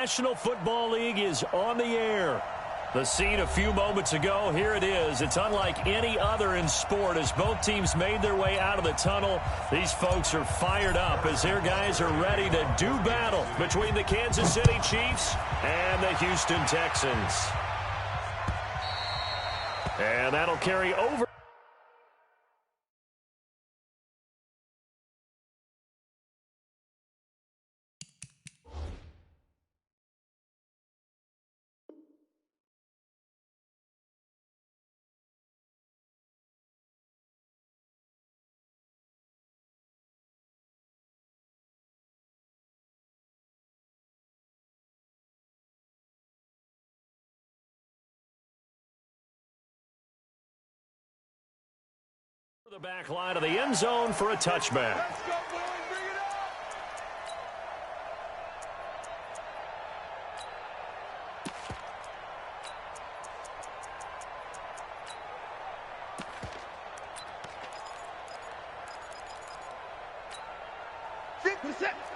National Football League is on the air. The scene a few moments ago, here it is. It's unlike any other in sport as both teams made their way out of the tunnel. These folks are fired up as their guys are ready to do battle between the Kansas City Chiefs and the Houston Texans. And that'll carry over. The back line of the end zone for a touchback. Let's go, boys. Bring it up.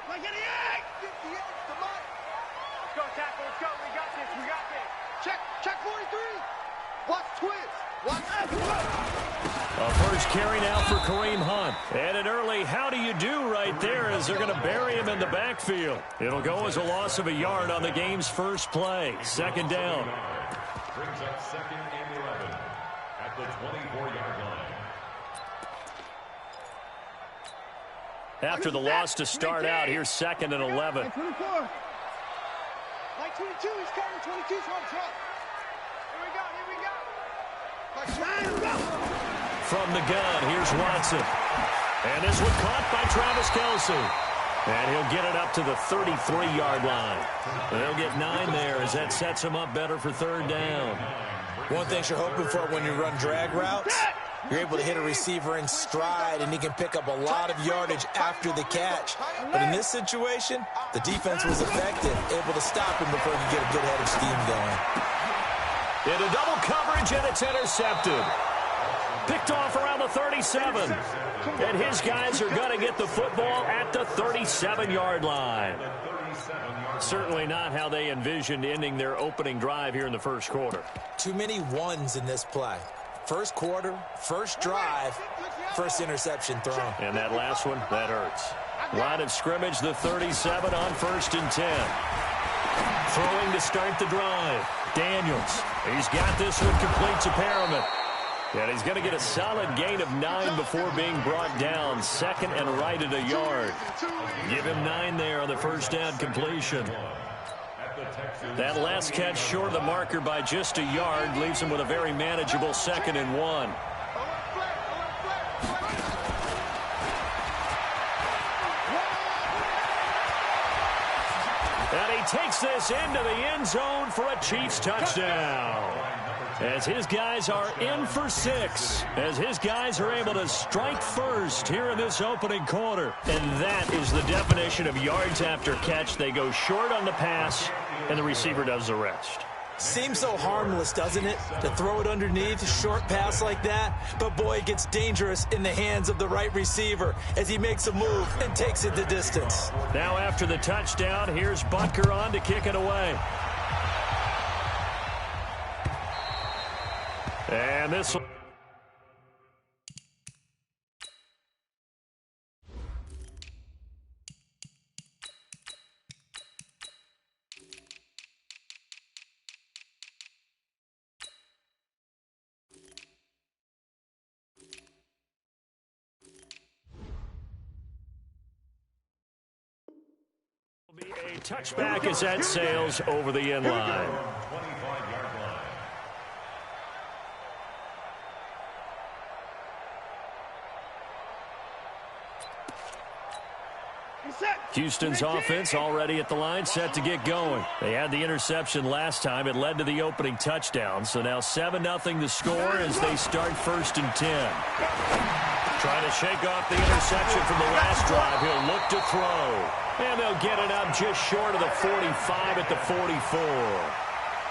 Like any egg. 50 yards to mine. Let's go, tackle. Let's go. We got this. We got this. Check 43. Watch twins. A first carry now for Kareem Hunt. And an early how do you do right there as they're going to bury him in the backfield. It'll go as a loss of a yard on the game's first play. Second down. Brings up 2nd and 11 at the 24-yard line. After the loss to start out, here's 2nd and 11. 24. Like 22, he's covering 22 from truck. Here we go. From the gun, here's Watson. And this one caught by Travis Kelce. And he'll get it up to the 33-yard line. They'll get 9 there as that sets him up better for third down. One thing you're hoping for when you run drag routes, you're able to hit a receiver in stride, and he can pick up a lot of yardage after the catch. But in this situation, the defense was effective, able to stop him before he could get a good head of steam going. Into double coverage, and it's intercepted. Picked off around the 37. And his guys are going to get the football at the 37-yard line. Certainly not how they envisioned ending their opening drive here in the first quarter. Too many ones in this play. First quarter, first drive, first interception thrown. And that last one, that hurts. Line of scrimmage, the 37 on 1st and 10. Throwing to start the drive. Daniels. He's got this one complete to Perriman. And he's going to get a solid gain of 9 before being brought down. 2nd and right at a yard. Give him 9 there on the first down completion. That last catch short of the marker by just a yard leaves him with a very manageable 2nd and 1. And he takes this into the end zone for a Chiefs touchdown. As his guys are in for 6. As his guys are able to strike first here in this opening quarter. And that is the definition of yards after catch. They go short on the pass, and the receiver does the rest. Seems so harmless, doesn't it, to throw it underneath, a short pass like that? But, boy, it gets dangerous in the hands of the right receiver as he makes a move and takes it the distance. Now after the touchdown, here's Butker on to kick it away. And this one. Will be a touchback as that sails over the end line. 25-yard line. Houston's offense already at the line, set to get going. They had the interception last time. It led to the opening touchdown. So now 7-0 the score as they start 1st and 10. Trying to shake off the interception from the last drive. He'll look to throw. And they'll get it up just short of the 45 at the 44.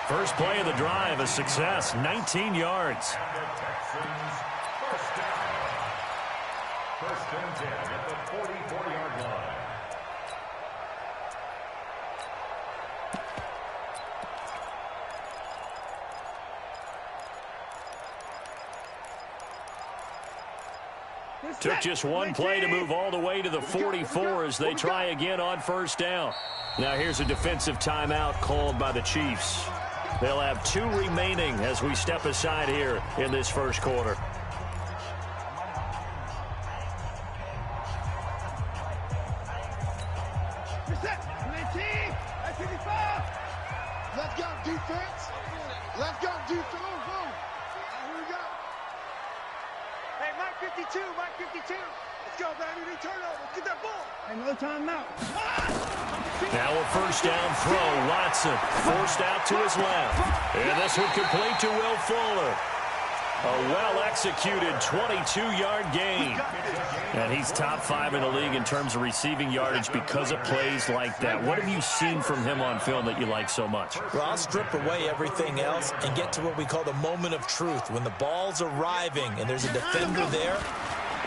First play of the drive, a success, 19 yards. First and 10 at the 44-yard line. Took just one play to move all the way to the 44 as they try again on first down. Now here's a defensive timeout called by the Chiefs. They'll have 2 remaining as we step aside here in this first quarter. Let's go, defense. Let's go, defense. Here we go. Hey, Mike 52, Mike 52. Let's go, baby. They turn over. Get that ball. Hey, no timeout. Now a first down throw. Watson forced out to his left. And this one complete to Will Fuller. A well-executed 22-yard gain. And he's top 5 in the league in terms of receiving yardage because of plays like that. What have you seen from him on film that you like so much? Well, I'll strip away everything else and get to what we call the moment of truth. When the ball's arriving and there's a defender there,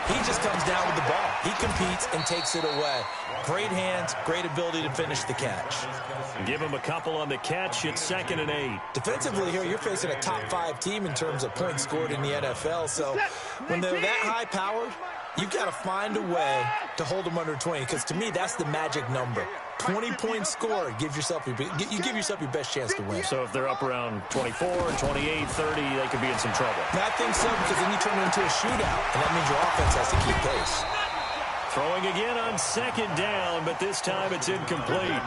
he just comes down with the ball. He competes and takes it away. Great hands, great ability to finish the catch. Give him a couple on the catch. It's 2nd and 8. Defensively here, you're facing a top 5 team in terms of points scored in the NFL. So when they're that high-powered, you've got to find a way to hold them under 20. Because to me, that's the magic number. 20 points scored, you give yourself your best chance to win. So if they're up around 24, 28, 30, they could be in some trouble. I think so, because then you turn it into a shootout, and that means your offense has to keep pace. Throwing again on 2nd down, but this time it's incomplete.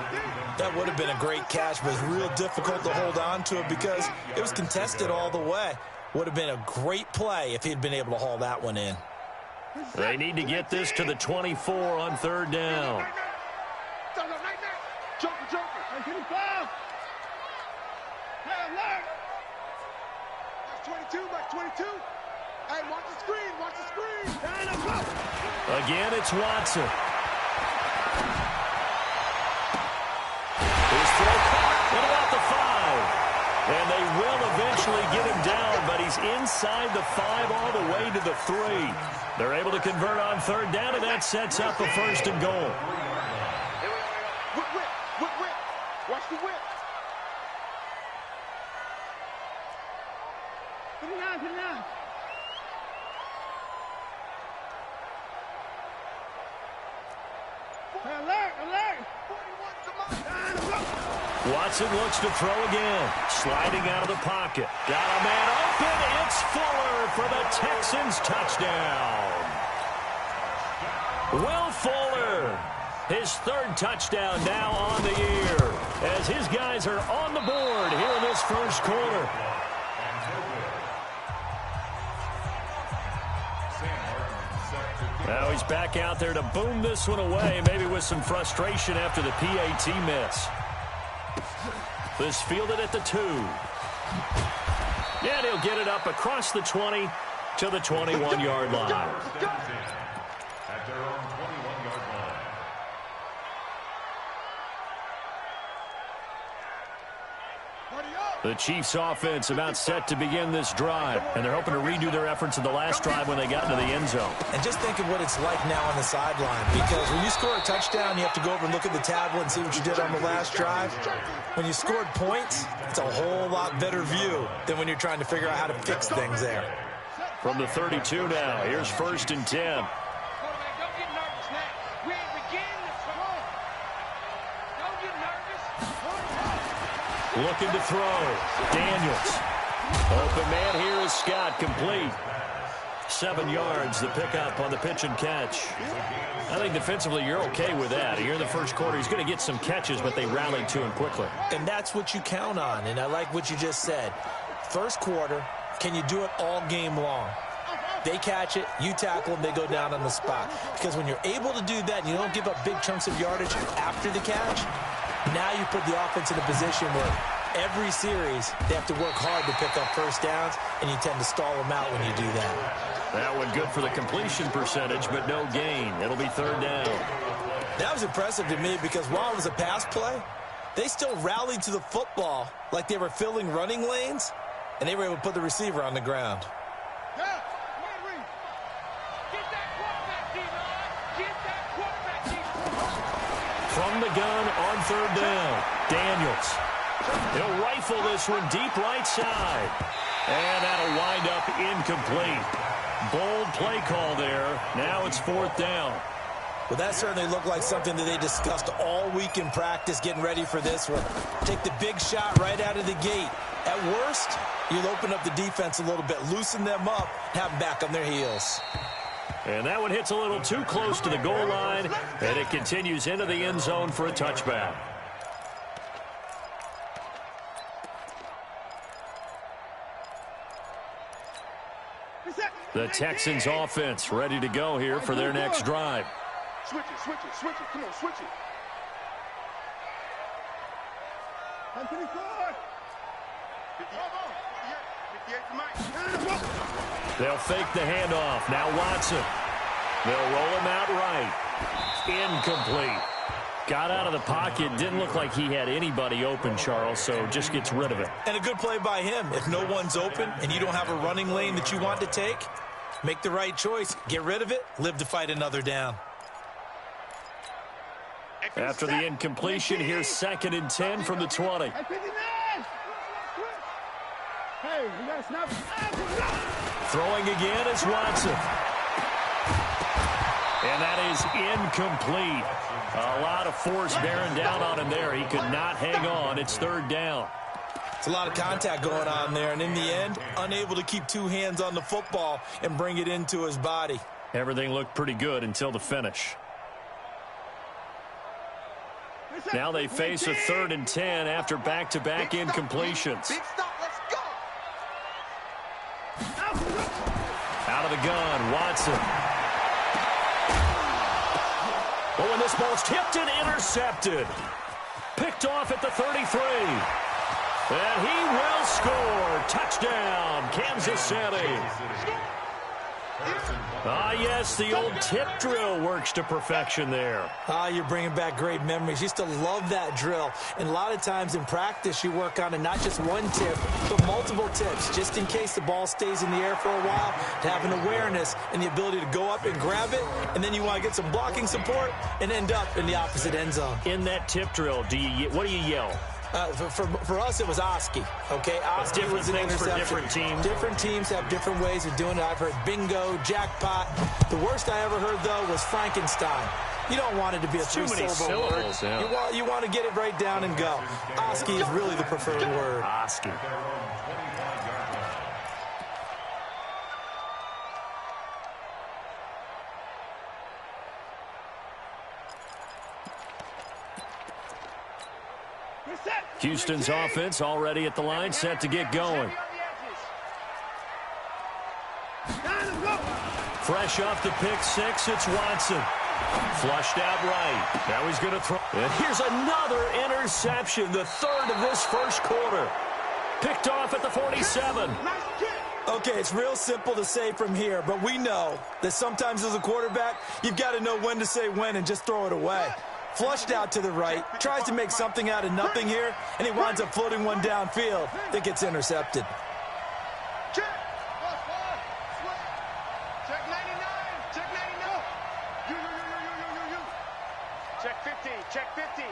That would have been a great catch, but it's real difficult to hold on to it because it was contested all the way. Would have been a great play if he'd been able to haul that one in. They need to get this to the 24 on 3rd down. Joker. Hey, 25. Hey, alert. That's 22, Mike 22. Hey, watch the screen. Again, it's Watson. His throw caught at about the 5. And they will eventually get him down, but he's inside the 5 all the way to the 3. They're able to convert on 3rd down, and that sets up a 1st and goal. Whip. Watch the whip. Put it down. Alert. Watson looks to throw again. Sliding out of the pocket. Got a man open. It's Fuller for the Texans touchdown. Will Fuller, his 3rd touchdown now on the year as his guys are on the board here in this first quarter. Now he's back out there to boom this one away, maybe with some frustration after the PAT miss. This fielded at the 2. And he'll get it up across the 20 to the 21-yard line. At their own 21-yard line. The Chiefs offense about set to begin this drive, and they're hoping to redo their efforts in the last drive when they got into the end zone. And just think of what it's like now on the sideline, because when you score a touchdown, you have to go over and look at the tablet and see what you did on the last drive. When you scored points, it's a whole lot better view than when you're trying to figure out how to fix things there. From the 32 now, here's 1st and 10. Looking to throw. Daniels. Open man here is Scott, complete. 7 yards, the pickup on the pitch and catch. I think defensively you're okay with that. Here in the first quarter, he's going to get some catches, but they rallied to him quickly. And that's what you count on, and I like what you just said. First quarter, can you do it all game long? They catch it, you tackle them, they go down on the spot. Because when you're able to do that and you don't give up big chunks of yardage after the catch, now you put the offense in a position where every series they have to work hard to pick up first downs, and you tend to stall them out when you do that. That one good for the completion percentage, but no gain. It'll be 3rd down. That was impressive to me because while it was a pass play, they still rallied to the football like they were filling running lanes, and they were able to put the receiver on the ground. From the gun on 3rd down, Daniels. He'll rifle this one deep right side. And that'll wind up incomplete. Bold play call there. Now it's 4th down. Well, that certainly looked like something that they discussed all week in practice, getting ready for this one. Take the big shot right out of the gate. At worst, you'll open up the defense a little bit, loosen them up, have them back on their heels. And that one hits a little too close to the goal line, and it continues into the end zone for a touchback. The Texans offense ready to go here for their next drive. Switch it, switch it, switch it. Come on, switch it. 124. 58 to Mike. They'll fake the handoff. Now Watson. They'll roll him out right. Incomplete. Got out of the pocket. Didn't look like he had anybody open, Charles, so just gets rid of it. And a good play by him. If no one's open and you don't have a running lane that you want to take, make the right choice. Get rid of it. Live to fight another down. After the incompletion, here's 2nd and 10 from the 20. Hey, we got to snap. Throwing again is Watson. And that is incomplete. A lot of force bearing down on him there. He could not hang on. It's 3rd down. It's a lot of contact going on there, and in the end, unable to keep 2 hands on the football and bring it into his body. Everything looked pretty good until the finish. Now they face a 3rd and 10 after back-to-back incompletions. Big stop, let's go. Out of the gun, Watson. Oh, and this ball's tipped and intercepted. Picked off at the 33. And he will score. Touchdown, Kansas City. Ah, yes, the old tip drill works to perfection there. Ah, you're bringing back great memories. Used to love that drill. And a lot of times in practice, you work on it, not just one tip, but multiple tips, just in case the ball stays in the air for a while, to have an awareness and the ability to go up and grab it, and then you want to get some blocking support and end up in the opposite end zone. In that tip drill, what do you yell? For us, it was Oski. Okay, Oski was an interception. For different teams. Different teams have different ways of doing it. I've heard bingo, jackpot. The worst I ever heard, though, was Frankenstein. You don't want it to be a three-syllable word. Yeah. You want to get it right down and go. Oski is really the preferred word. Oski. Houston's offense already at the line, set to get going. Fresh off the pick six, it's Watson. Flushed out right. Now he's going to throw. And here's another interception, the 3rd of this first quarter. Picked off at the 47. Okay, it's real simple to say from here, but we know that sometimes as a quarterback, you've got to know when to say when and just throw it away. Flushed out to the right, tries to make something out of nothing here, and he winds up floating one downfield that gets intercepted. Check 99. Check 99. You. Check 50. Check 50.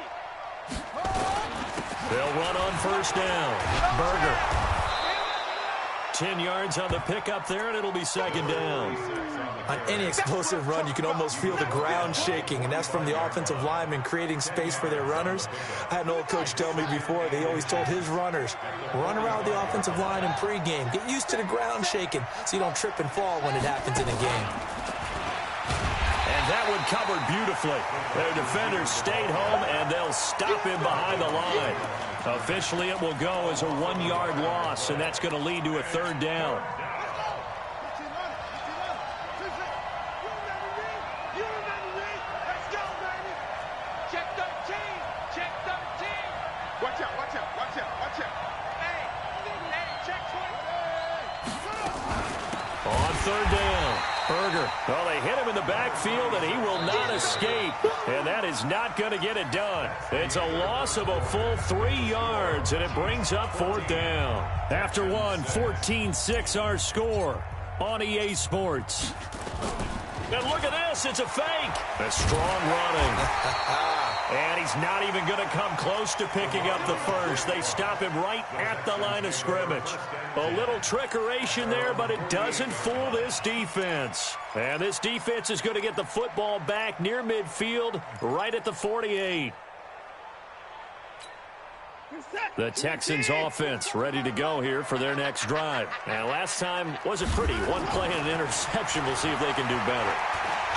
They'll run on first down. Berger. 10 yards on the pickup there, and it'll be 2nd down. On any explosive run, you can almost feel the ground shaking, and that's from the offensive linemen creating space for their runners. I had an old coach tell me before, they always told his runners, run around the offensive line in pregame. Get used to the ground shaking so you don't trip and fall when it happens in a game. And that one covered beautifully. Their defenders stayed home, and they'll stop him behind the line. Officially, it will go as a 1-yard loss, and that's going to lead to a 3rd down. On 3rd down, Berger. Well, they hit him in the backfield, and he will not escape. And that is not going to get it done. It's a loss of a full 3 yards, and it brings up 4th down. After one, 14-6 our score on EA Sports. And look at this, it's a fake. A strong running. And he's not even going to come close to picking up the first. They stop him right at the line of scrimmage. A little trickeration there, but it doesn't fool this defense. And this defense is going to get the football back near midfield, right at the 48. The Texans offense ready to go here for their next drive. And last time wasn't pretty. One play and an interception. We'll see if they can do better.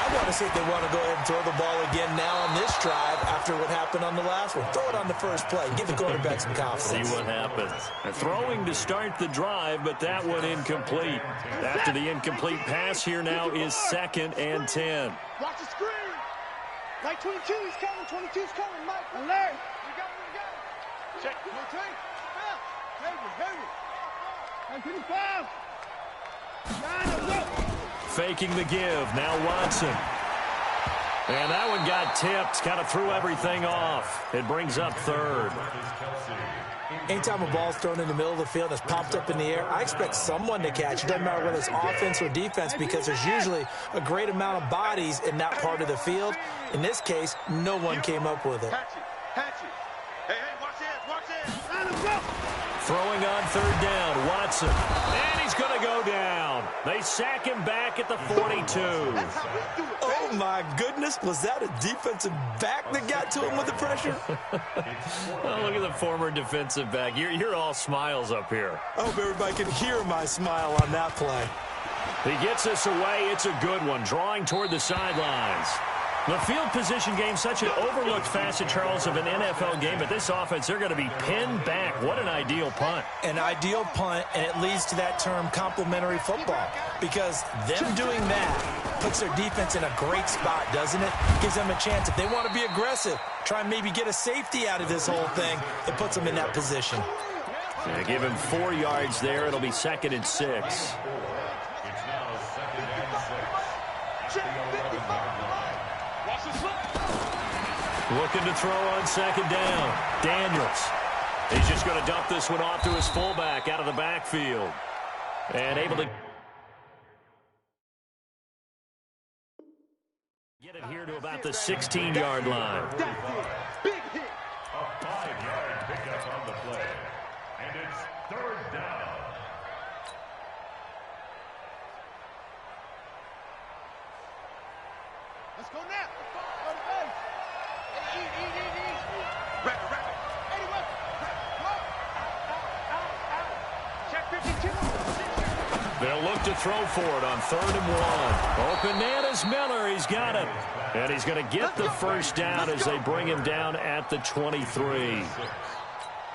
I want to see if they want to go ahead and throw the ball again now on this drive after what happened on the last one. Throw it on the first play. Give the quarterback some confidence. See what happens. They're throwing to start the drive, but that one incomplete. After the incomplete pass, here now is 2nd and 10. Watch the screen. Like 22 is coming. 22's coming, Mike. Alert. You got it. Check. Heavy. 25. 9, go. Faking the give. Now Watson. And that one got tipped. Kind of threw everything off. It brings up 3rd. Anytime a ball's thrown in the middle of the field and it's popped up in the air, I expect someone to catch. It doesn't matter whether it's offense or defense because there's usually a great amount of bodies in that part of the field. In this case, no one came up with it. Hey, watch this. Throwing on 3rd down. Watson. And he's going to go down. They sack him back at the 42. Oh, my goodness. Was that a defensive back that got to him with the pressure? Oh, look at the former defensive back. You're all smiles up here. I hope everybody can hear my smile on that play. He gets us away. It's a good one. Drawing toward the sidelines. The field position game, such an overlooked facet, Charles, of an NFL game. But this offense, they're going to be pinned back. What an ideal punt. An ideal punt, and it leads to that term complementary football. Because them doing that puts their defense in a great spot, doesn't it? Gives them a chance. If they want to be aggressive, try and maybe get a safety out of this whole thing, it puts them in that position. Yeah, give him 4 yards there. It'll be 2nd and 6. Looking to throw on 2nd down. Daniels. He's just going to dump this one off to his fullback out of the backfield. And able to get it here to about the 16-yard line. Big hit. A 5-yard pickup on the play. And it's 3rd down. Let's go now. On the base. Rapid. Anyway. Out. Check 52. They'll look to throw for it on 3rd and 1. Open man is Miller. He's got it. And he's going to get the first down as they bring him down at the 23.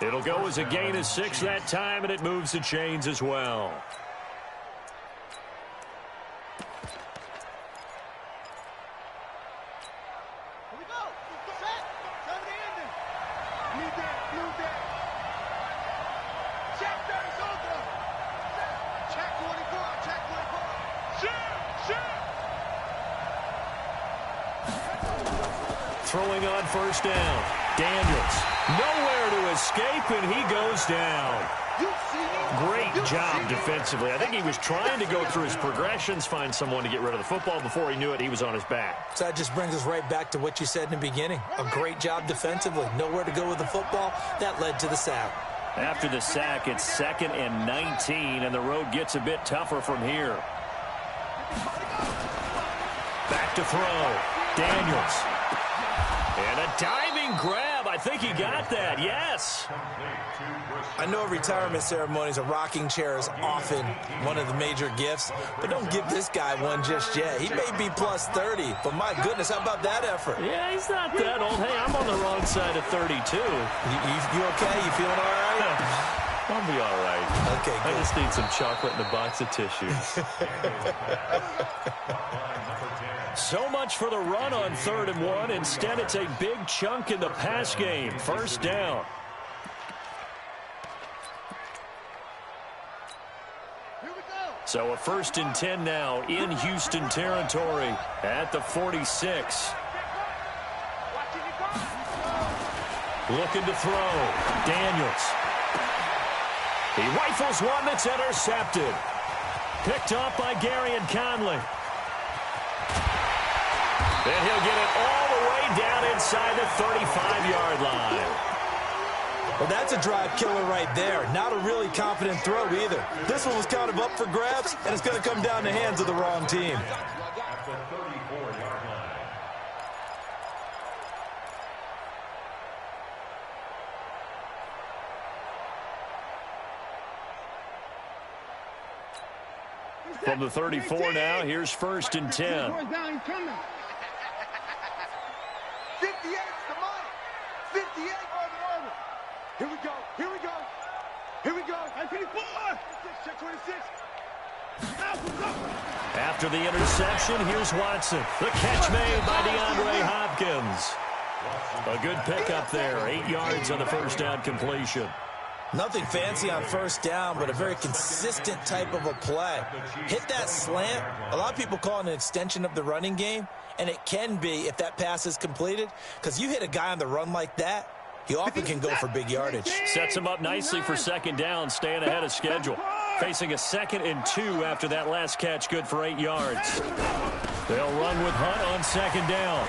It'll go as a gain of 6 that time, and it moves the chains as well. Throwing on 1st down. Daniels. Nowhere to escape, and he goes down. Great job defensively. I think he was trying to go through his progressions, find someone to get rid of the football. Before he knew it, he was on his back. So that just brings us right back to what you said in the beginning. A great job defensively. Nowhere to go with the football. That led to the sack. After the sack, it's 2nd and 19, and the road gets a bit tougher from here. Back to throw. Daniels. And a diving grab. I think he got that. Yes. I know retirement ceremonies, a rocking chair is often one of the major gifts, but don't give this guy one just yet. He may be plus 30, but my goodness, how about that effort? Yeah, he's not that old. Hey, I'm on the wrong side of 32. You okay? You feeling all right? I'll be all right. Okay, good. I just need some chocolate and a box of tissues. So much for the run on 3rd and 1. Instead, it's a big chunk in the pass game. 1st down. So a 1st and 10 now in Houston territory at the 46. Looking to throw. Daniels. He rifles one that's intercepted. Picked off by Gary and Conley. And he'll get it all the way down inside the 35-yard line. Well, that's a drive killer right there. Not a really confident throw either. This one was kind of up for grabs, and it's going to come down the hands of the wrong team. At the 34-yard line. From the 34 now, here's 1st and 10. 58's the money. 58 over. Here we go. Here we go. Here we go. 24. Check 26. After the interception, here's Watson. The catch made by DeAndre Hopkins. A good pickup there. 8 yards on the first down completion. Nothing fancy on first down, but a very consistent type of a play. Hit that slant. A lot of people call it an extension of the running game, and it can be if that pass is completed, because you hit a guy on the run like that, he often can go for big yardage. Sets him up nicely for second down, staying ahead of schedule. Facing a 2nd and 2 after that last catch, good for 8 yards. They'll run with Hunt on second down.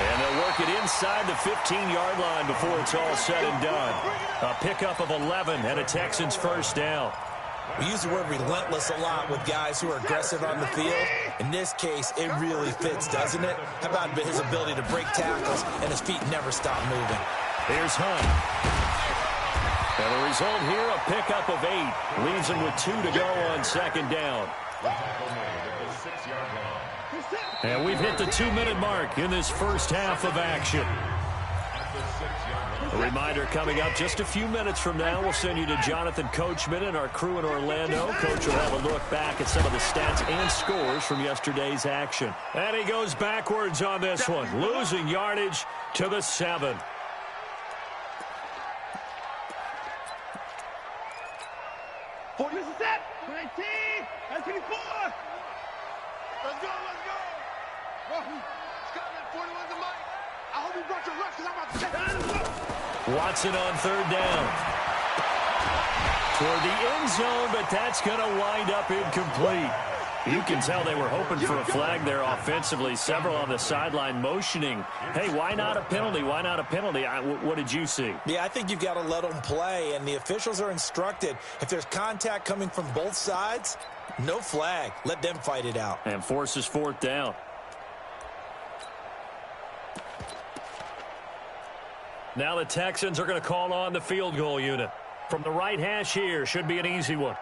And they'll work it inside the 15-yard line before it's all said and done. A pickup of 11 and a Texans first down. We use the word relentless a lot with guys who are aggressive on the field. In this case, it really fits, doesn't it? How about his ability to break tackles and his feet never stop moving? Here's Hunt. And the result here, a pickup of 8. Leaves him with 2 to go on second down. And we've hit the 2-minute mark in this first half of action. A reminder coming up just a few minutes from now, we'll send you to Jonathan Coachman and our crew in Orlando. Coach will have a look back at some of the stats and scores from yesterday's action. And he goes backwards on this one, losing yardage to the 7. This is it. 19. 24. Let's go. Scott, that 41's the mic. I hope you brought your rush because I'm about to check out. Watson on third down. Toward the end zone, but that's going to wind up incomplete. You can tell they were hoping for a flag there offensively. Several on the sideline motioning. Hey, why not a penalty? Why not a penalty? What did you see? Yeah, I think you've got to let them play, and the officials are instructed. If there's contact coming from both sides, no flag. Let them fight it out. And forces 4th down. Now the Texans are going to call on the field goal unit. From the right hash here, should be an easy one.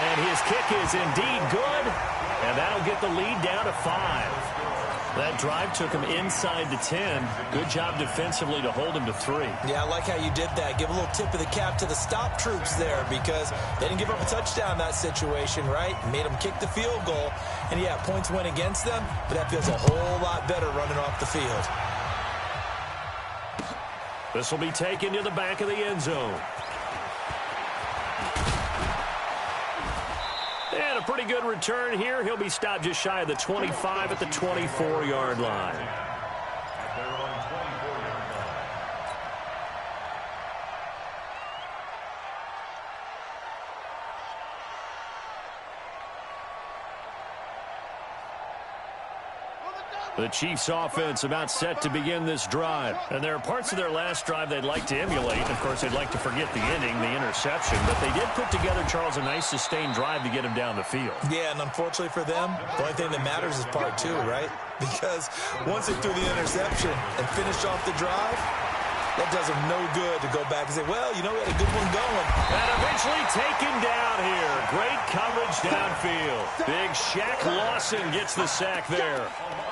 And his kick is indeed good, and that'll get the lead down to 5. That drive took him inside the 10. Good job defensively to hold him to 3. Yeah, I like how you did that. Give a little tip of the cap to the stop troops there because they didn't give up a touchdown in that situation, right? Made them kick the field goal. And, yeah, points went against them, but that feels a whole lot better running off the field. This will be taken to the back of the end zone. And a pretty good return here. He'll be stopped just shy of the 25 at the 24-yard line. The Chiefs offense about set to begin this drive. And there are parts of their last drive they'd like to emulate. Of course, they'd like to forget the inning, the interception. But they did put together, Charles, a nice sustained drive to get him down the field. Yeah, and unfortunately for them, the only thing that matters is part 2, right? Because once they threw the interception and finished off the drive, that does them no good to go back and say, well, you know, we had a good one going. And eventually taken down here. Great coverage downfield. Big Shaq Lawson gets the sack there.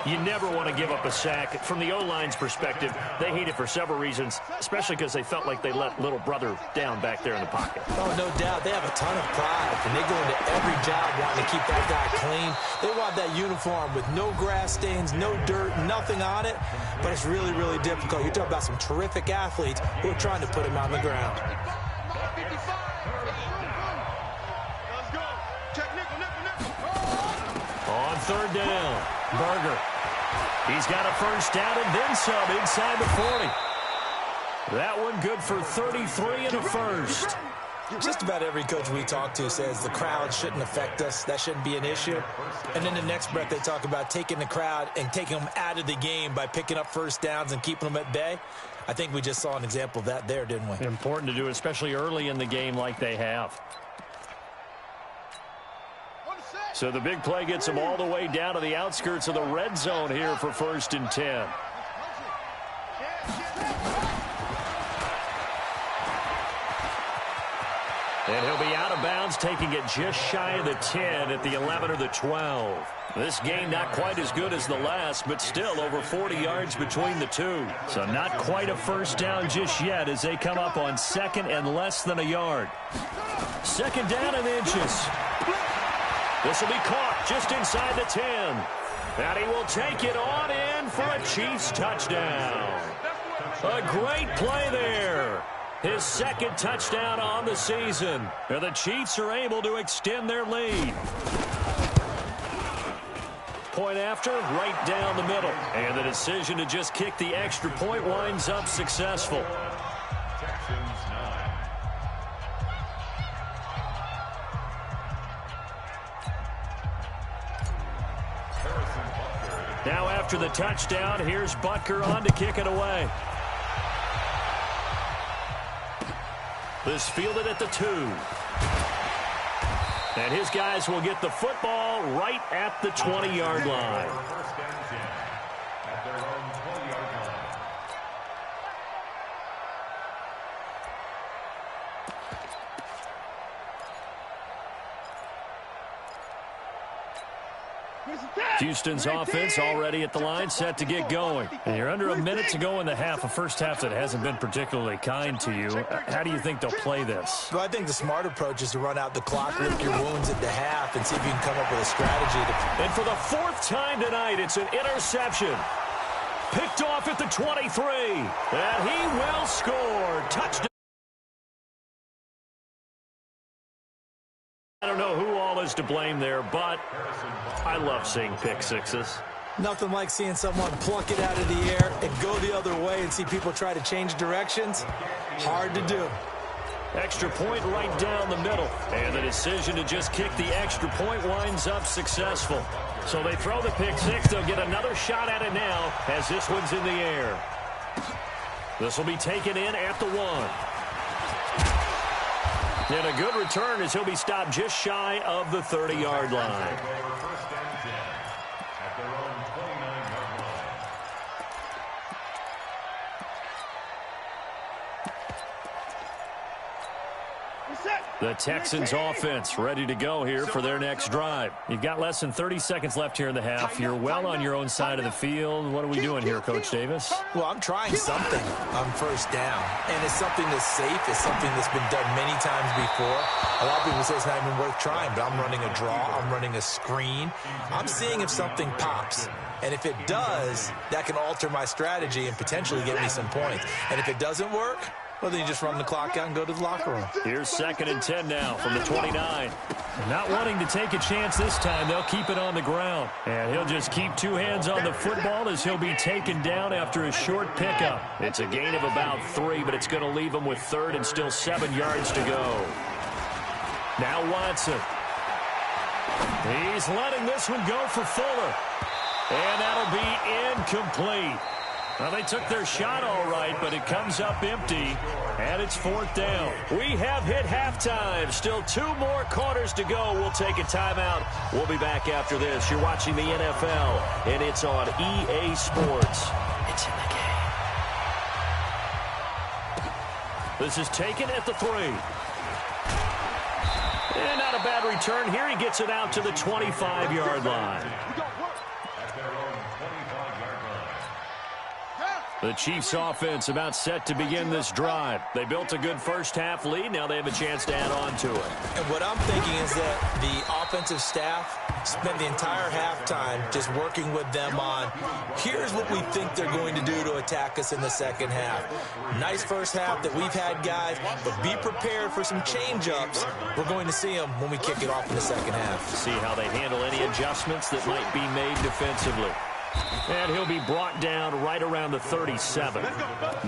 You never want to give up a sack. From the O-line's perspective, they hate it for several reasons, especially because they felt like they let little brother down back there in the pocket. Oh, no doubt. They have a ton of pride, and they go into every job wanting to keep that guy clean. They want that uniform with no grass stains, no dirt, nothing on it, but it's really, really difficult. You're talking about some terrific athletes who are trying to put him on the ground. On third down, Berger. He's got a first down and then some inside the 40. That one good for 33 and a first. Just about every coach we talk to says the crowd shouldn't affect us. That shouldn't be an issue. And then the next breath they talk about taking the crowd and taking them out of the game by picking up first downs and keeping them at bay. I think we just saw an example of that there, didn't we? Important to do, especially early in the game like they have. So the big play gets them all the way down to the outskirts of the red zone here for 1st and 10. And he'll be out of bounds, taking it just shy of the 10 at the 11 or the 12. This game not quite as good as the last, but still over 40 yards between the two. So not quite a first down just yet as they come up on 2nd and less than a yard. 2nd down and inches. This will be caught just inside the 10. And he will take it on in for a Chiefs touchdown. A great play there. His 2nd touchdown on the season. And the Chiefs are able to extend their lead. Point after, right down the middle. And the decision to just kick the extra point winds up successful. Now after the touchdown, here's Butker on to kick it away. This fielded at the 2. And his guys will get the football right at the 20-yard line. Houston's offense already at the line, set to get going. And you're under a minute to go in the half, a first half that hasn't been particularly kind to you. How do you think they'll play this? Well, I think the smart approach is to run out the clock, lick your wounds at the half, and see if you can come up with a strategy. And for the 4th time tonight, it's an interception. Picked off at the 23. And he will score. Touchdown. I don't know who all is to blame there, but I love seeing pick sixes. Nothing like seeing someone pluck it out of the air and go the other way and see people try to change directions. Hard to do. Extra point right down the middle. And the decision to just kick the extra point winds up successful. So they throw the pick six. They'll get another shot at it now as this one's in the air. This will be taken in at the 1. And a good return as he'll be stopped just shy of the 30-yard line. The Texans offense ready to go here for their next drive. You've got less than 30 seconds left here in the half. You're well on your own side of the field. What are we doing here, Coach Davis? Well, I'm trying something on 1st down. And it's something that's safe. It's something that's been done many times before. A lot of people say it's not even worth trying, but I'm running a draw. I'm running a screen. I'm seeing if something pops. And if it does, that can alter my strategy and potentially get me some points. And if it doesn't work, well, then you just run the clock out and go to the locker room. Here's 2nd and 10 now from the 29. Not wanting to take a chance this time, they'll keep it on the ground. And he'll just keep 2 hands on the football as he'll be taken down after a short pickup. It's a gain of about 3, but it's going to leave him with 3rd and still 7 yards to go. Now Watson. He's letting this one go for Fuller. And that'll be incomplete. Well, they took their shot all right, but it comes up empty, and it's 4th down. We have hit halftime. Still 2 more quarters to go. We'll take a timeout. We'll be back after this. You're watching the NFL, and it's on EA Sports. It's in the game. This is taken at the 3. And not a bad return here. He gets it out to the 25-yard line. The Chiefs offense about set to begin this drive. They built a good first half lead. Now they have a chance to add on to it. And what I'm thinking is that the offensive staff spent the entire halftime just working with them on, here's what we think they're going to do to attack us in the second half. Nice first half that we've had, guys, but be prepared for some change-ups. We're going to see them when we kick it off in the second half. See how they handle any adjustments that might be made defensively. And he'll be brought down right around the 37.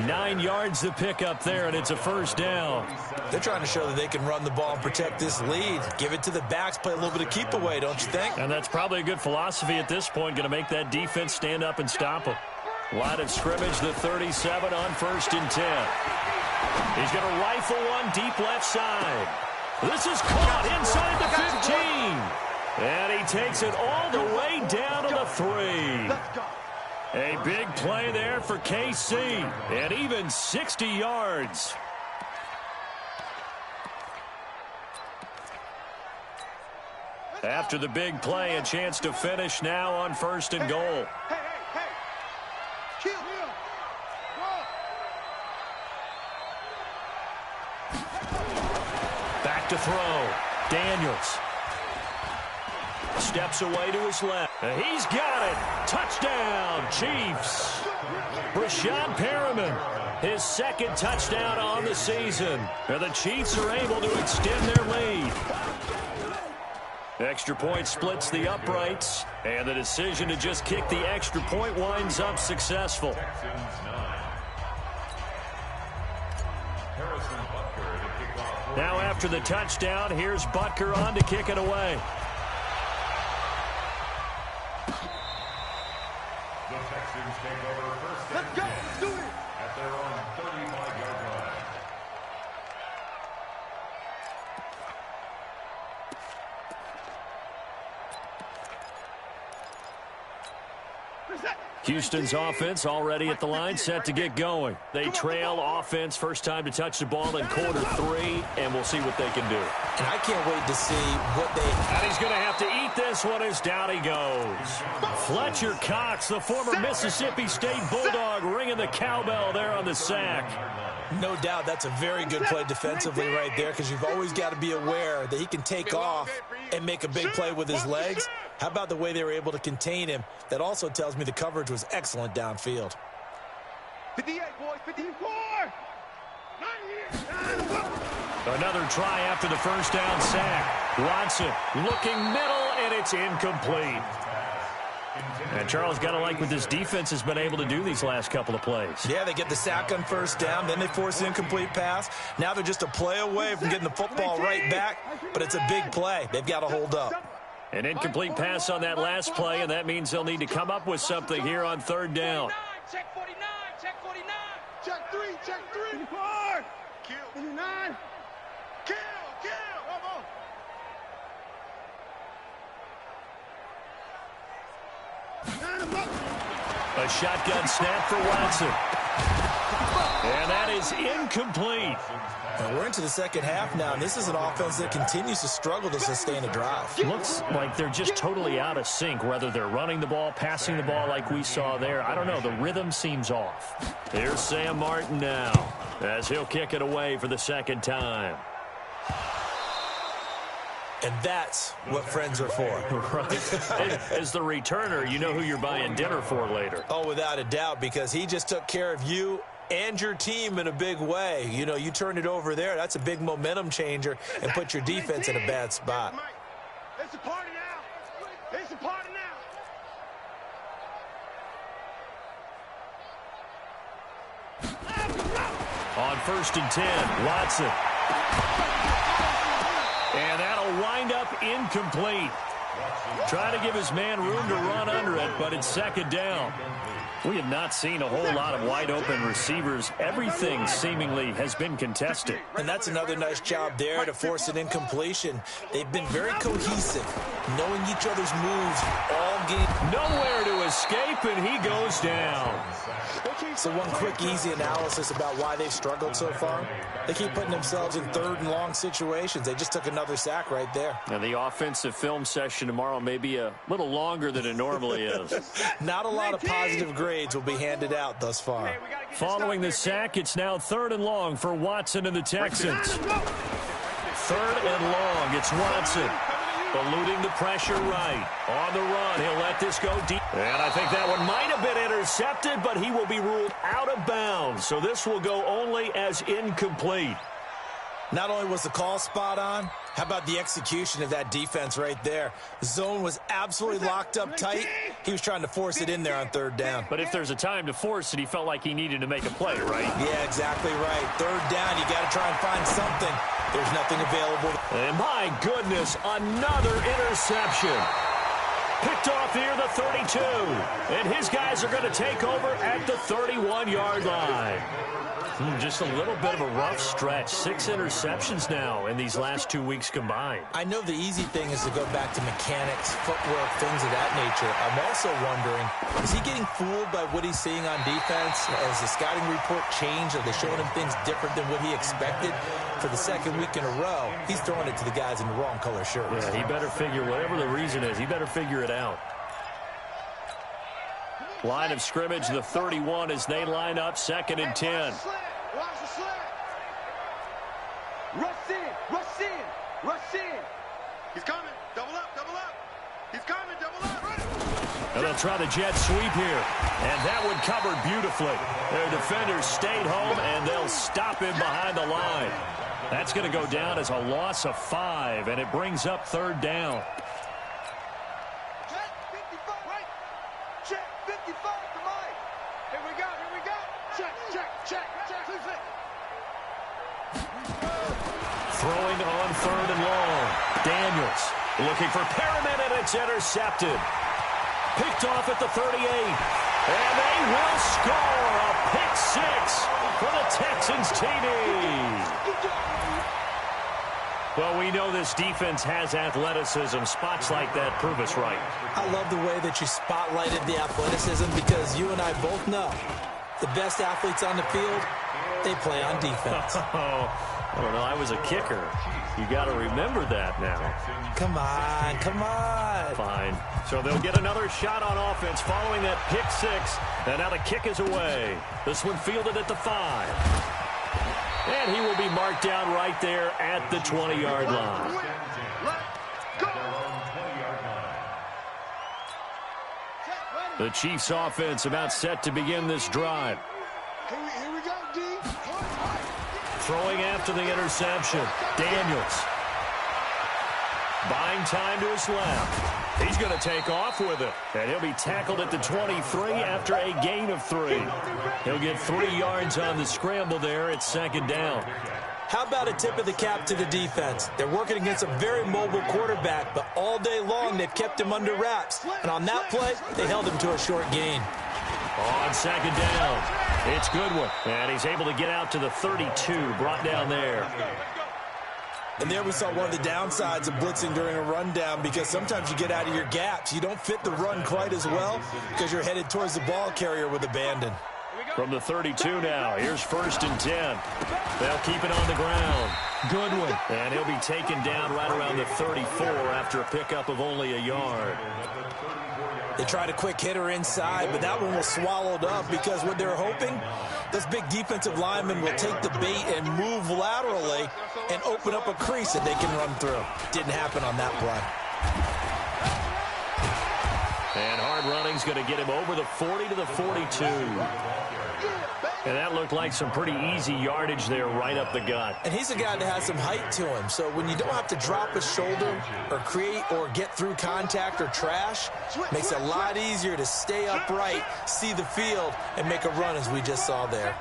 9 yards to pick up there, and it's a first down. They're trying to show that they can run the ball and protect this lead. Give it to the backs, play a little bit of keep away, don't you think? And that's probably a good philosophy at this point, going to make that defense stand up and stop them. Line of scrimmage, the 37 on 1st and 10. He's going to rifle one deep left side. This is caught inside the 15. And he takes it all the way down to the 3. A big play there for KC. And even 60 yards. After the big play, a chance to finish now on 1st and goal. Back to throw. Daniels. Steps away to his left. He's got it. Touchdown, Chiefs. Brashad Perriman, his 2nd touchdown on the season. And the Chiefs are able to extend their lead. Extra point splits the uprights. And the decision to just kick the extra point winds up successful. Now after the touchdown, here's Butker on to kick it away. The Texans take over 1st and 10 at their own 35-yard line. Houston's offense already at the line, set to get going. They trail offense, first time to touch the ball in quarter 3, and we'll see what they can do. And I can't wait to see what they... And he's going to have to eat this one as down he goes. Fletcher Cox, the former Mississippi State Bulldog, ringing the cowbell there on the sack. No doubt that's a very good play defensively right there, because you've always got to be aware that he can take off and make a big play with his legs. How about the way they were able to contain him? That also tells me the coverage was excellent downfield. 58, boys, 54! Another try after the first down sack. Watson looking middle, and it's incomplete. And Charles, got to like what this defense has been able to do these last couple of plays. Yeah, they get the sack on first down, then they force the incomplete pass. Now they're just a play away from getting the football right back, but it's a big play. They've got to hold up. An incomplete pass on that last play, and that means they'll need to come up with something here on 3rd down. Check 49, check 49. Check 3, check 3. 54. Kill. 59. Kill, come on. A shotgun snap for Watson. And that is incomplete. And we're into the second half now, and this is an offense that continues to struggle to sustain a drive. Looks like they're just totally out of sync, whether they're running the ball, passing the ball like we saw there. I don't know. The rhythm seems off. Here's Sam Martin now as he'll kick it away for the 2nd time. And that's what friends are for. Right. As the returner, you know who you're buying dinner for later. Oh, without a doubt, because he just took care of you and your team in a big way. You know, you turned it over there. That's a big momentum changer and put your defense in a bad spot. It's a party now. It's a party now. On 1st and 10, Watson. And that'll wind up incomplete. Trying to give his man room to run under it, but it's 2nd down. We have not seen a whole lot of wide-open receivers. Everything seemingly has been contested. And that's another nice job there to force an incompletion. They've been very cohesive, knowing each other's moves all game. Nowhere to escape, and he goes down. So one quick, easy analysis about why they've struggled so far. They keep putting themselves in 3rd and long situations. They just took another sack right there. And the offensive film session tomorrow may be a little longer than it normally is. Not a lot of positive grades will be handed out thus far. Following the sack, it's now 3rd and long for Watson and the Texans. 3rd and long, it's Watson. Eluding the pressure right. On the run, he'll let this go deep. And I think that one might have been intercepted, but he will be ruled out of bounds. So this will go only as incomplete. Not only was the call spot on, How about the execution of that defense right there? The zone was absolutely locked up tight. He was trying to force it in there on third down. But if there's a time to force it, he felt like he needed to make a play, right? Yeah, exactly right. Third down, you got to try and find something. There's nothing available. And my goodness, another interception. Picked off near the 32. And his guys are going to take over at the 31-yard line. Just a little bit of a rough stretch. 6 interceptions now in these last 2 weeks combined. I know the easy thing is to go back to mechanics, footwork, things of that nature. I'm also wondering, is he getting fooled by what he's seeing on defense? Has the scouting report changed? Are they showing him things different than what he expected? For the second week in a row, he's throwing it to the guys in the wrong color shirts. Yeah, he better figure, whatever the reason is, he better figure it out. Line of scrimmage, the 31 as they line up, 2nd and 10. Watch the slant. Rush in, rush in, rush in. He's coming. Double up, double up. He's coming, double up. And they'll try the jet sweep here. And that one covered beautifully. Their defenders stayed home, and they'll stop him behind the line. That's going to go down as a loss of 5, and it brings up 3rd down. Check, 55, right. Check, 55 to Mike. Here we go, here we go. Check, check, check, check. Throwing on 3rd and long. Daniels looking for Perriman, and it's intercepted. Picked off at the 38. And they will score a pick 6 for the Texans TD. Well, we know this defense has athleticism. Spots like that prove us right. I love the way that you spotlighted the athleticism because you and I both know the best athletes on the field, they play on defense. I don't know. I was a kicker. You got to remember that now. Come on, come on. Fine. So they'll get another shot on offense following that pick 6. And now the kick is away. This one fielded at the 5. And he will be marked down right there at the 20-yard line. The Chiefs offense about set to begin this drive. Here we go, D. Throwing after the interception. Daniels. Buying time to his left. He's going to take off with it. And he'll be tackled at the 23 after a gain of 3. He'll get 3 yards on the scramble there at 2nd down. How about a tip of the cap to the defense? They're working against a very mobile quarterback, but all day long they've kept him under wraps. And on that play, they held him to a short gain. On 2nd down, it's Goodwin. And he's able to get out to the 32, brought down there. And there we saw one of the downsides of blitzing during a rundown because sometimes you get out of your gaps. You don't fit the run quite as well because you're headed towards the ball carrier with abandon. From the 32 now, here's 1st and 10. They'll keep it on the ground. Goodwin. And he'll be taken down right around the 34 after a pickup of only a yard. They tried a quick hitter inside, but that one was swallowed up because what they're hoping, those big defensive linemen will take the bait and move laterally and open up a crease that they can run through. Didn't happen on that play. And hard running's going to get him over the 40 to the 42. And that looked like some pretty easy yardage there right up the gut. And he's a guy that has some height to him. So when you don't have to drop a shoulder or create or get through contact or trash, makes it a lot easier to stay upright, see the field, and make a run as we just saw there.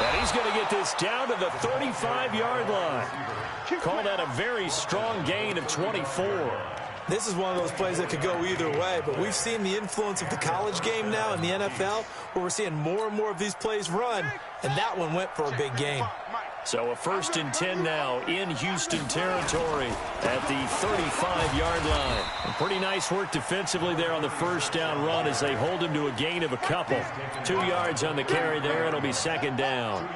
And he's going to get this down to the 35-yard line. Call that a very strong gain of 24. This is one of those plays that could go either way, but we've seen the influence of the college game now in the NFL, where we're seeing more and more of these plays run, and that one went for a big gain. So a 1st and 10 now in Houston territory at the 35-yard line. And pretty nice work defensively there on the 1st down run as they hold him to a gain of a couple. 2 yards on the carry there. It'll be 2nd down.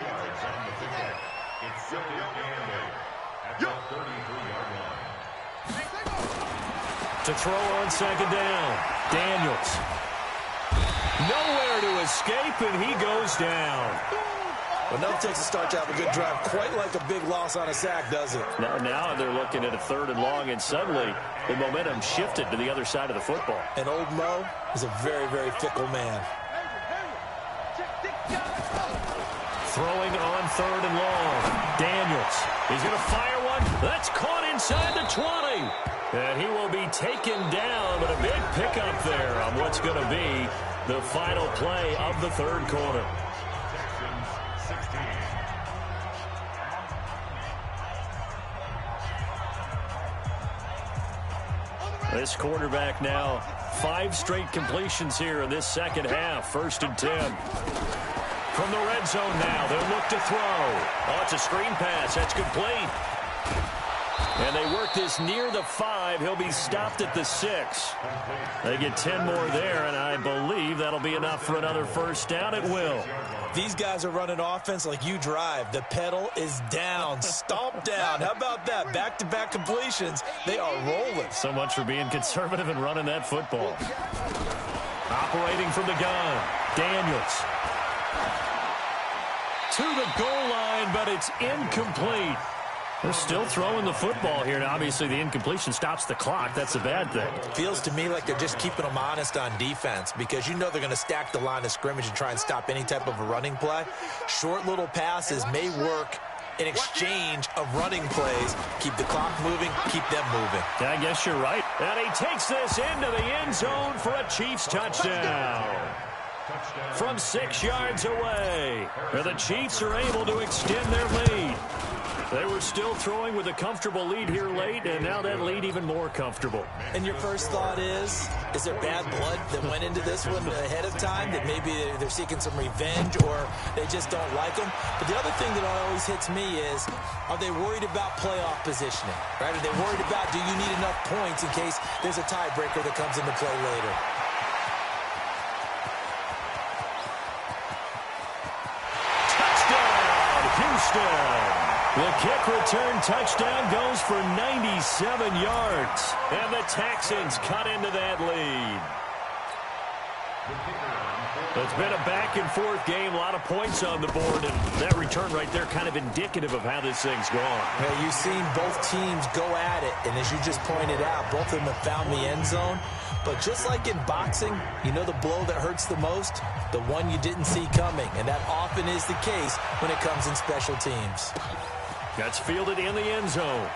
To throw on 2nd down. Daniels. Nowhere to escape, and he goes down. Well, no takes a start to have a good drive, quite like a big loss on a sack, does it? Now they're looking at a 3rd and long, and suddenly the momentum shifted to the other side of the football. And old Mo is a very, very fickle man. Throwing on 3rd and long. Daniels. He's going to fire one. That's caught inside the 20. And he will be taken down, but a big pickup there on what's going to be the final play of the 3rd quarter. This quarterback now, 5 straight completions here in this second half. 1st and 10. From the red zone now, they'll look to throw. Oh, it's a screen pass. That's complete. And they work this near the 5. He'll be stopped at the 6. They get 10 more there, and I believe that'll be enough for another 1st down. It will. These guys are running offense like you drive. The pedal is down, stomp down. How about that? Back-to-back completions. They are rolling. So much for being conservative and running that football. Operating from the gun, Daniels. To the goal line, but it's incomplete. They're still throwing the football here. Now, obviously, the incompletion stops the clock. That's a bad thing. Feels to me like they're just keeping them honest on defense because you know they're going to stack the line of scrimmage and try and stop any type of a running play. Short little passes may work in exchange of running plays. Keep the clock moving, keep them moving. Yeah, I guess you're right. And he takes this into the end zone for a Chiefs touchdown. From 6 yards away, the Chiefs are able to extend their lead. They were still throwing with a comfortable lead here late, and now that lead even more comfortable. And your first thought is there bad blood that went into this one ahead of time, that maybe they're seeking some revenge or they just don't like them? But the other thing that always hits me is, are they worried about playoff positioning? Right? Are they worried about, do you need enough points in case there's a tiebreaker that comes into play later? Houston. The kick return touchdown goes for 97 yards. And the Texans cut into that lead. It's been a back-and-forth game, a lot of points on the board, and that return right there kind of indicative of how this thing's gone. Well, you've seen both teams go at it, and as you just pointed out, both of them have found the end zone. But just like in boxing, you know the blow that hurts the most? The one you didn't see coming, and that often is the case when it comes in special teams. That's fielded in the end zone.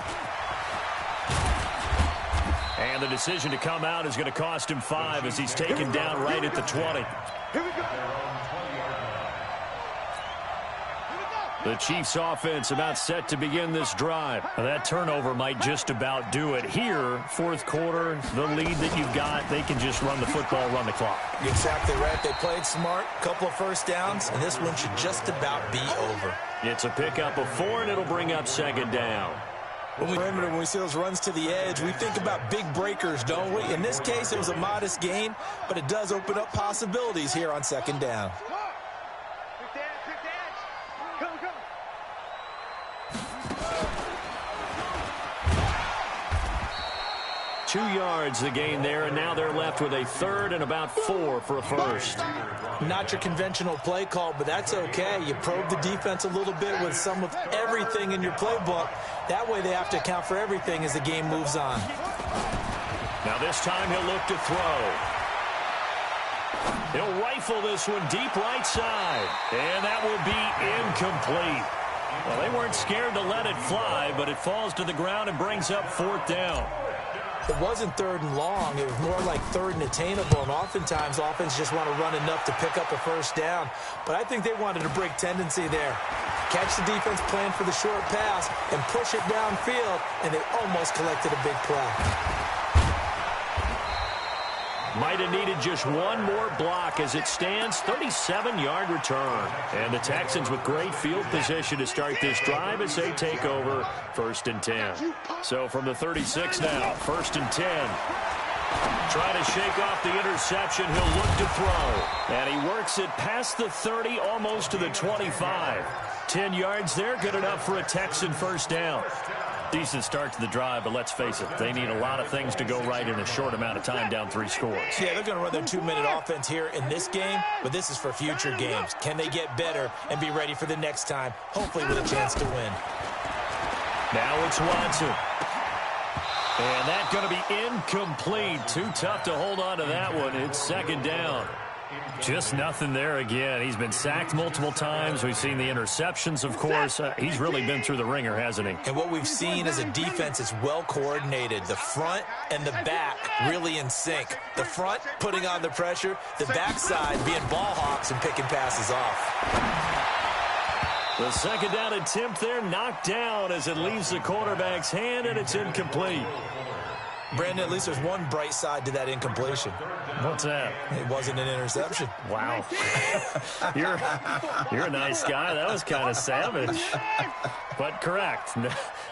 And the decision to come out is going to cost him 5 as he's taken down right at the 20. Here we go. The Chiefs offense about set to begin this drive. That turnover might just about do it. Here, 4th quarter, the lead that you've got, they can just run the football, run the clock. Exactly right. They played smart, couple of 1st downs, and this one should just about be over. It's a pickup of 4, and it'll bring up 2nd down. When we see those runs to the edge, we think about big breakers, don't we? In this case, it was a modest gain, but it does open up possibilities here on 2nd down. Quick dash. Come. 2 yards the gain there, and now they're left with a 3rd and about 4 for a 1st. Not your conventional play call, but that's okay. You probe the defense a little bit with some of everything in your playbook. That way they have to account for everything as the game moves on. Now this time he'll look to throw. He'll rifle this one deep right side, and that will be incomplete. Well, they weren't scared to let it fly, but it falls to the ground and brings up 4th down. It wasn't 3rd and long. It was more like 3rd and attainable, and oftentimes offense just want to run enough to pick up a 1st down. But I think they wanted a break tendency there. Catch the defense playing for the short pass and push it downfield, and they almost collected a big play. Might have needed just one more block as it stands, 37-yard return. And the Texans with great field position to start this drive as they take over 1st and 10. So from the 36 now, 1st and 10. Trying to shake off the interception, he'll look to throw. And he works it past the 30, almost to the 25. 10 yards there, good enough for a Texan 1st down. Decent start to the drive, but let's face it, they need a lot of things to go right in a short amount of time, down 3 scores. Yeah, they're going to run their 2-minute offense here in this game, but this is for future games. Can they get better and be ready for the next time, hopefully with a chance to win? Now it's Watson. And that's going to be incomplete. Too tough to hold on to that one. It's second down. Just nothing there again. He's been sacked multiple times. We've seen the interceptions, of course. He's really been through the ringer, hasn't he? And what we've seen as a defense is well coordinated. The front and the back really in sync. The front putting on the pressure, the backside being ball hawks and picking passes off. The second down attempt there knocked down as it leaves the quarterback's hand, and it's incomplete. Brandon, at least there's one bright side to that incompletion. What's that? It wasn't an interception. Wow. You're a nice guy. That was kind of savage. But correct.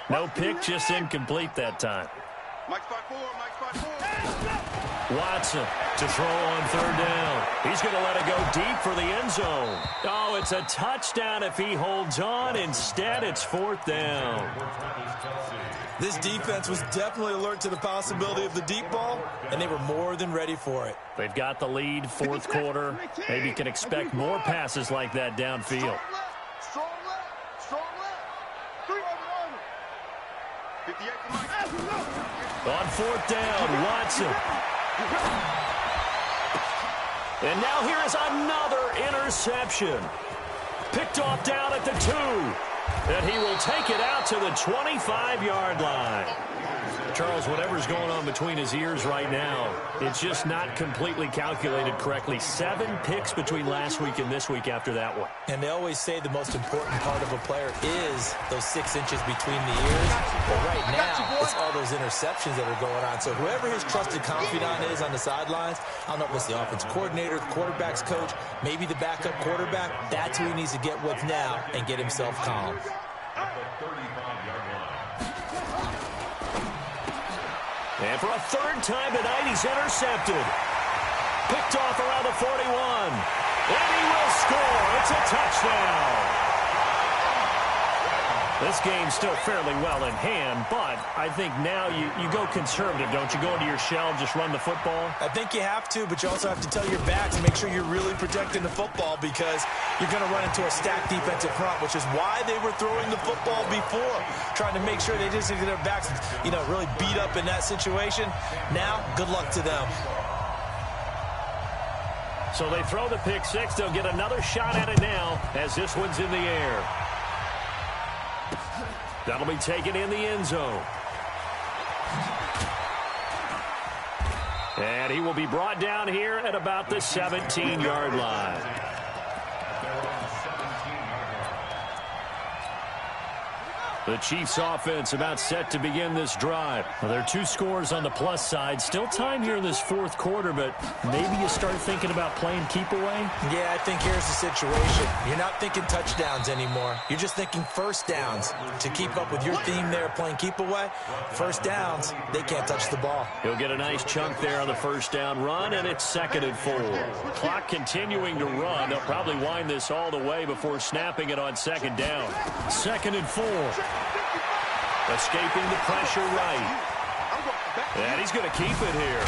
No pick, just incomplete that time. Mike 5-4. Watson to throw on third down. He's going to let it go deep for the end zone. Oh, it's a touchdown if he holds on. Instead, it's fourth down. This defense was definitely alert to the possibility of the deep ball, and they were more than ready for it. They've got the lead, fourth quarter. Maybe can expect more passes like that downfield. Strong left. 3 On fourth down, Watson. And now here is another interception. Picked off down at the 2. And he will take it out to the 25-yard line. Charles, whatever's going on between his ears right now, it's just not completely calculated correctly. 7 picks between last week and this week after that one. And they always say the most important part of a player is those 6 inches between the ears. But right now, it's all those interceptions that are going on. So whoever his trusted confidant is on the sidelines, I don't know if it's the offense coordinator, the quarterback's coach, maybe the backup quarterback, that's who he needs to get with now and get himself calm. And for a third time tonight, he's intercepted. Picked off around the 41. And he will score. It's a touchdown. This game's still fairly well in hand, but I think now you go conservative, don't you? Go into your shell, just run the football? I think you have to, but you also have to tell your backs to make sure you're really protecting the football because you're going to run into a stacked defensive front, which is why they were throwing the football before, trying to make sure they just get their backs, really beat up in that situation. Now, good luck to them. So they throw the pick 6. They'll get another shot at it now as this one's in the air. That'll be taken in the end zone. And he will be brought down here at about the 17-yard line. The Chiefs offense about set to begin this drive. Well, there are 2 scores on the plus side. Still time here in this fourth quarter, but maybe you start thinking about playing keep away? Yeah, I think here's the situation. You're not thinking touchdowns anymore. You're just thinking first downs. To keep up with your theme there, playing keep away, first downs, they can't touch the ball. He'll get a nice chunk there on the first down run, and it's 2nd and 4. Clock continuing to run. They'll probably wind this all the way before snapping it on 2nd down. 2nd and 4. Escaping the pressure right. And he's going to keep it here.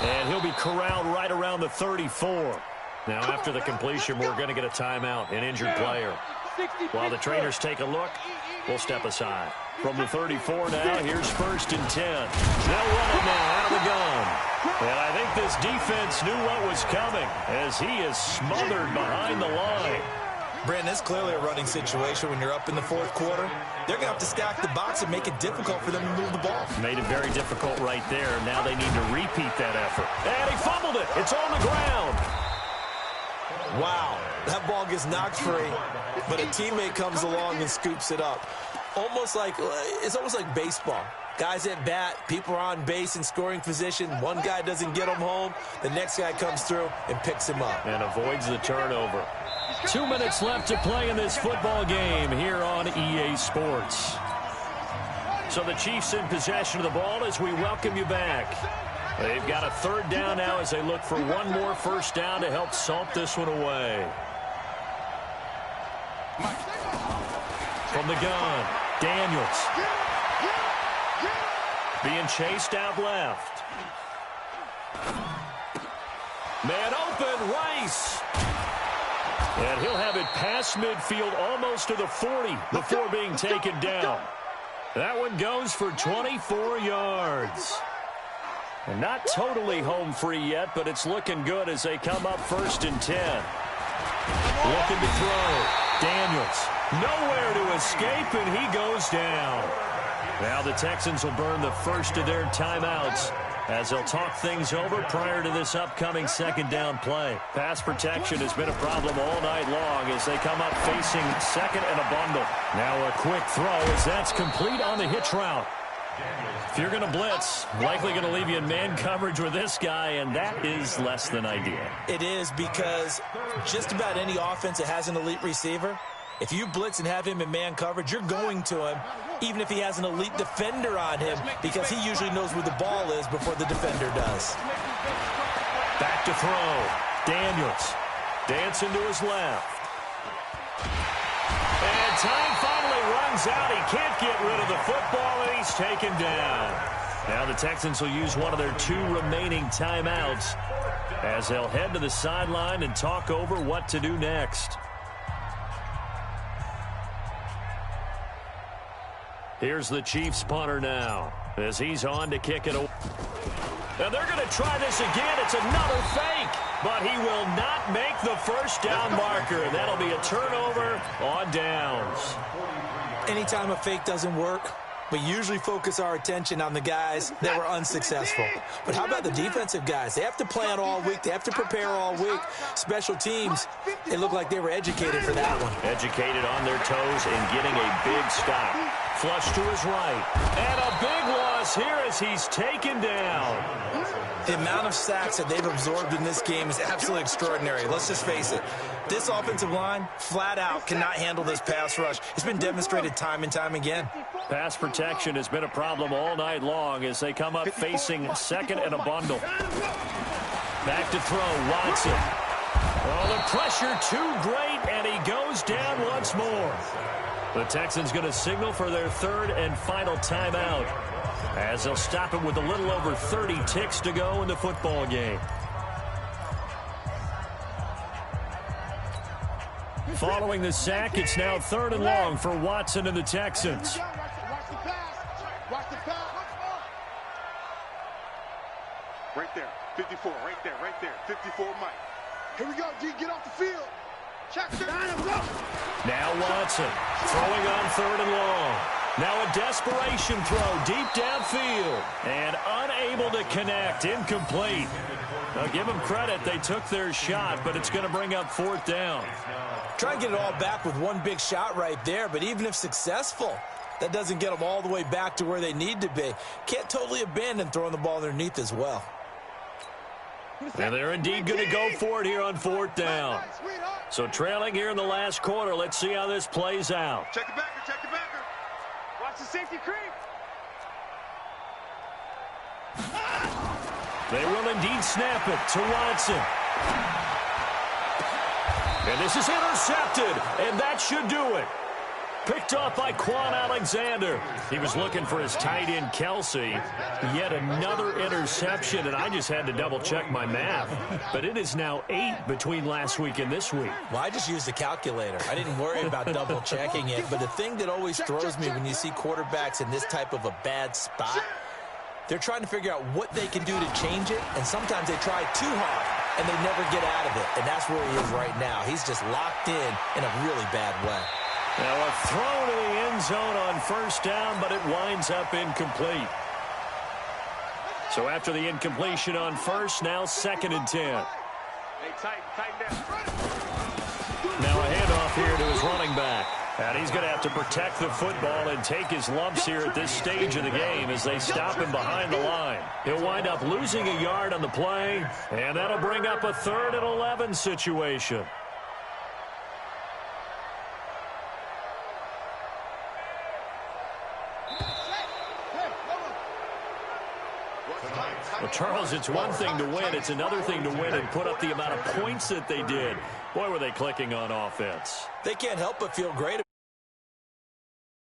And he'll be corralled right around the 34. Now, after the completion, we're going to get a timeout, an injured player. While the trainers take a look, we'll step aside. From the 34 now, here's 1st and 10. They'll run it now out of the gun. And I think this defense knew what was coming as he is smothered behind the line. Brandon, it's clearly a running situation when you're up in the fourth quarter. They're going to have to stack the box and make it difficult for them to move the ball. Made it very difficult right there. Now they need to repeat that effort. And he fumbled it. It's on the ground. Wow, that ball gets knocked free, but a teammate comes along and scoops it up. It's almost like baseball. Guys at bat, people are on base in scoring position. One guy doesn't get him home. The next guy comes through and picks him up. And avoids the turnover. 2 minutes left to play in this football game here on EA Sports. So the Chiefs in possession of the ball as we welcome you back. They've got a 3rd down now as they look for one more first down to help salt this one away. From the gun, Daniels. Being chased out left. Man open, Rice. And he'll have it past midfield almost to the 40 before being taken down. That one goes for 24 yards. And not totally home free yet, but it's looking good as they come up 1st and 10. Looking to throw. Daniels. Nowhere to escape, and he goes down. Now the Texans will burn the first of their timeouts as they'll talk things over prior to this upcoming 2nd down play. Pass protection has been a problem all night long as they come up facing 2nd and a bundle. Now a quick throw as that's complete on the hitch route. If you're going to blitz, likely going to leave you in man coverage with this guy, and that is less than ideal. It is, because just about any offense that has an elite receiver, if you blitz and have him in man coverage, you're going to him, even if he has an elite defender on him, because he usually knows where the ball is before the defender does. Back to throw. Daniels dancing to his left. And time finally runs out. He can't get rid of the football, and he's taken down. Now the Texans will use one of their 2 remaining timeouts as they'll head to the sideline and talk over what to do next. Here's the Chiefs punter now as he's on to kick it away. And they're going to try this again. It's another fake, but he will not make the 1st down marker. That'll be a turnover on downs. Anytime a fake doesn't work, we usually focus our attention on the guys that were unsuccessful. But how about the defensive guys? They have to plan all week. They have to prepare all week. Special teams, it looked like they were educated for that one. Educated on their toes and getting a big stop. Flush to his right. And a big loss here as he's taken down. The amount of sacks that they've absorbed in this game is absolutely extraordinary. Let's just face it. This offensive line, flat out, cannot handle this pass rush. It's been demonstrated time and time again. Pass protection has been a problem all night long as they come up facing 2nd and a bundle. Back to throw, Watson. Oh, the pressure too great, and he goes down once more. The Texans going to signal for their 3rd and final timeout as they'll stop it with a little over 30 ticks to go in the football game. Following the sack, it's now 3rd and long for Watson and the Texans. Watch the pass. Watch the pass. Right there. 54. Right there. 54, Mike. Here we go, G. Get off the field. Check. Now Watson throwing on 3rd and long. Now a desperation throw deep downfield and unable to connect. Incomplete. Now give them credit. They took their shot, but it's going to bring up 4th down. Try and get it all back with one big shot right there, but even if successful, that doesn't get them all the way back to where they need to be. Can't totally abandon throwing the ball underneath as well. And they're indeed going to go for it here on 4th down. So trailing here in the last quarter. Let's see how this plays out. Check the backer. Check the backer. Watch the safety creep. They will indeed snap it to Watson. And this is intercepted, and that should do it. Picked off by Quan Alexander. He was looking for his tight end, Kelsey. Yet another interception, and I just had to double-check my math. But it is now 8 between last week and this week. Well, I just used the calculator. I didn't worry about double-checking it. But the thing that always throws me when you see quarterbacks in this type of a bad spot, they're trying to figure out what they can do to change it, and sometimes they try too hard, and they never get out of it. And that's where he is right now. He's just locked in a really bad way. Now a throw to the end zone on 1st down, but it winds up incomplete. So after the incompletion on 1st, now 2nd and 10. Hey, tighten down. Now a handoff here to his running back. And he's going to have to protect the football and take his lumps here at this stage of the game as they stop him behind the line. He'll wind up losing a yard on the play, and that'll bring up a 3rd and 11 situation. Well, Charles, it's one thing to win. It's another thing to win and put up the amount of points that they did. Boy, were they clicking on offense. They can't help but feel great